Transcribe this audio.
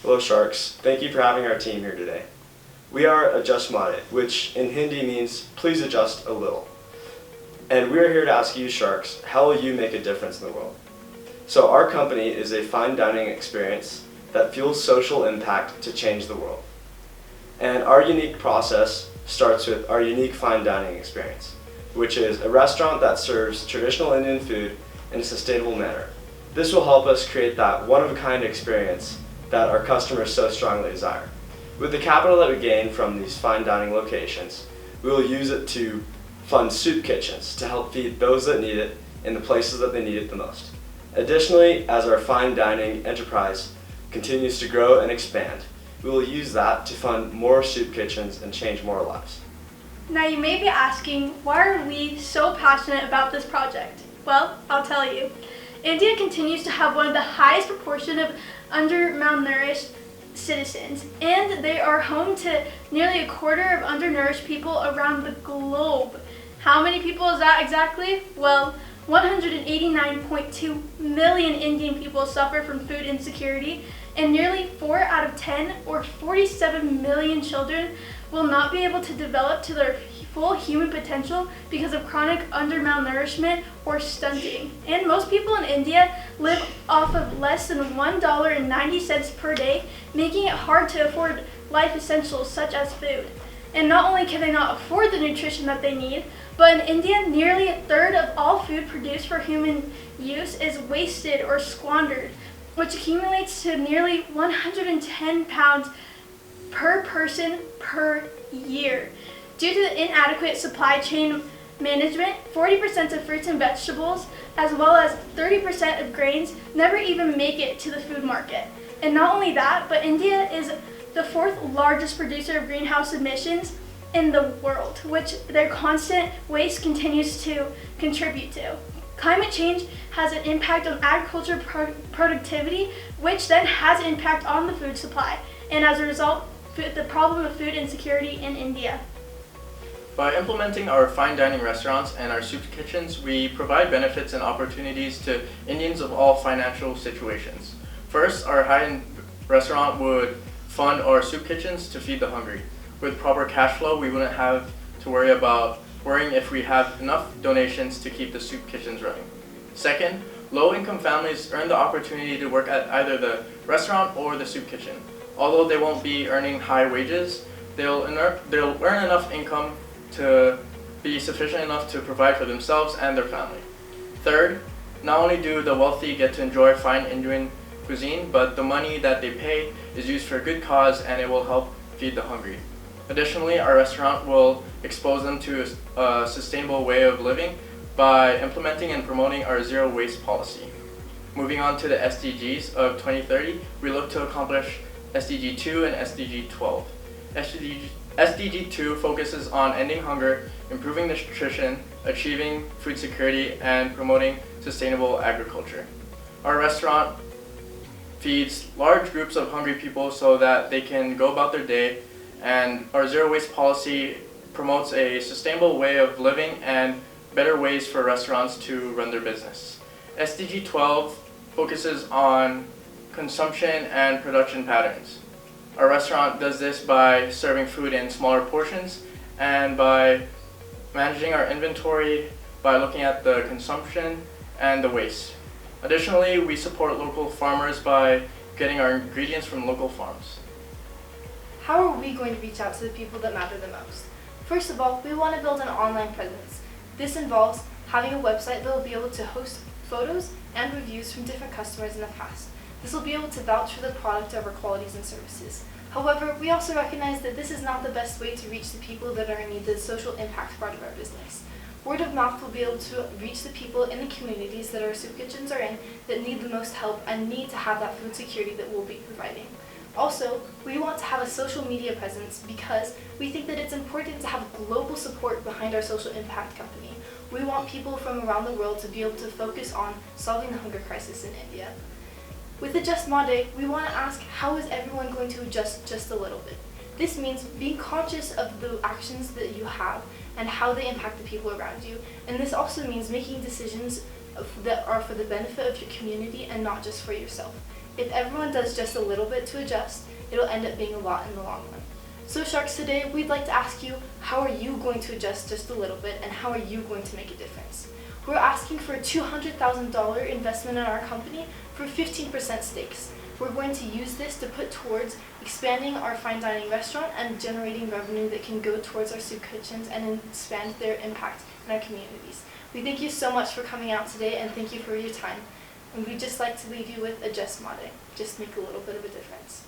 Hello Sharks, thank you for having our team here today. We are Adjust Maadi, which in Hindi means please adjust a little. And we are here to ask you Sharks, how will you make a difference in the world? So our company is a fine dining experience that fuels social impact to change the world. And our unique process starts with our unique fine dining experience, which is a restaurant that serves traditional Indian food in a sustainable manner. This will help us create that one-of-a-kind experience that our customers so strongly desire. With the capital that we gain from these fine dining locations, we will use it to fund soup kitchens to help feed those that need it in the places that they need it the most. Additionally, as our fine dining enterprise continues to grow and expand, we will use that to fund more soup kitchens and change more lives. Now you may be asking, why are we so passionate about this project? Well, I'll tell you. India continues to have one of the highest proportion of undermalnourished citizens, and they are home to nearly a quarter of undernourished people around the globe. How many people is that exactly? Well, 189.2 million Indian people suffer from food insecurity, and nearly 4 out of 10, or 47 million children, will not be able to develop to their full human potential because of chronic undermalnourishment or stunting. And most people in India live off of less than $1.90 per day, making it hard to afford life essentials such as food. And not only can they not afford the nutrition that they need, but in India, nearly a third of all food produced for human use is wasted or squandered, which accumulates to nearly 110 pounds per person per year. Due to the inadequate supply chain management, 40% of fruits and vegetables, as well as 30% of grains, never even make it to the food market. And not only that, but India is the 4th largest producer of greenhouse emissions in the world, which their constant waste continues to contribute to. Climate change has an impact on agriculture productivity, which then has an impact on the food supply, and as a result, the problem of food insecurity in India. By implementing our fine dining restaurants and our soup kitchens, we provide benefits and opportunities to Indians of all financial situations. First, our high-end restaurant would fund our soup kitchens to feed the hungry. With proper cash flow, we wouldn't have to worrying if we have enough donations to keep the soup kitchens running. Second, low-income families earn the opportunity to work at either the restaurant or the soup kitchen. Although they won't be earning high wages, they'll earn enough income to be sufficient enough to provide for themselves and their family. Third, not only do the wealthy get to enjoy fine Indian cuisine, but the money that they pay is used for a good cause and it will help feed the hungry. Additionally, our restaurant will expose them to a sustainable way of living by implementing and promoting our zero waste policy. Moving on to the SDGs of 2030, we look to accomplish SDG 2 and SDG 12. SDG 2 focuses on ending hunger, improving nutrition, achieving food security, and promoting sustainable agriculture. Our restaurant feeds large groups of hungry people so that they can go about their day, and our zero waste policy promotes a sustainable way of living and better ways for restaurants to run their business. SDG 12 focuses on consumption and production patterns. Our restaurant does this by serving food in smaller portions and by managing our inventory by looking at the consumption and the waste. Additionally, we support local farmers by getting our ingredients from local farms. How are we going to reach out to the people that matter the most? First of all, we want to build an online presence. This involves having a website that will be able to host photos and reviews from different customers in the past. This will be able to vouch for the product of our qualities and services. However, we also recognize that this is not the best way to reach the people that are in need of the social impact part of our business. Word of mouth will be able to reach the people in the communities that our soup kitchens are in that need the most help and need to have that food security that we'll be providing. Also, we want to have a social media presence because we think that it's important to have global support behind our social impact company. We want people from around the world to be able to focus on solving the hunger crisis in India. With Adjust Maadi, we want to ask, how is everyone going to adjust just a little bit? This means being conscious of the actions that you have and how they impact the people around you. And this also means making decisions that are for the benefit of your community and not just for yourself. If everyone does just a little bit to adjust, it'll end up being a lot in the long run. So Sharks, today we'd like to ask you, how are you going to adjust just a little bit, and how are you going to make a difference? We're asking for a $200,000 investment in our company for 15% stakes. We're going to use this to put towards expanding our fine dining restaurant and generating revenue that can go towards our soup kitchens and expand their impact in our communities. We thank you so much for coming out today, and thank you for your time. And we'd just like to leave you with a Just Maadi. Just make a little bit of a difference.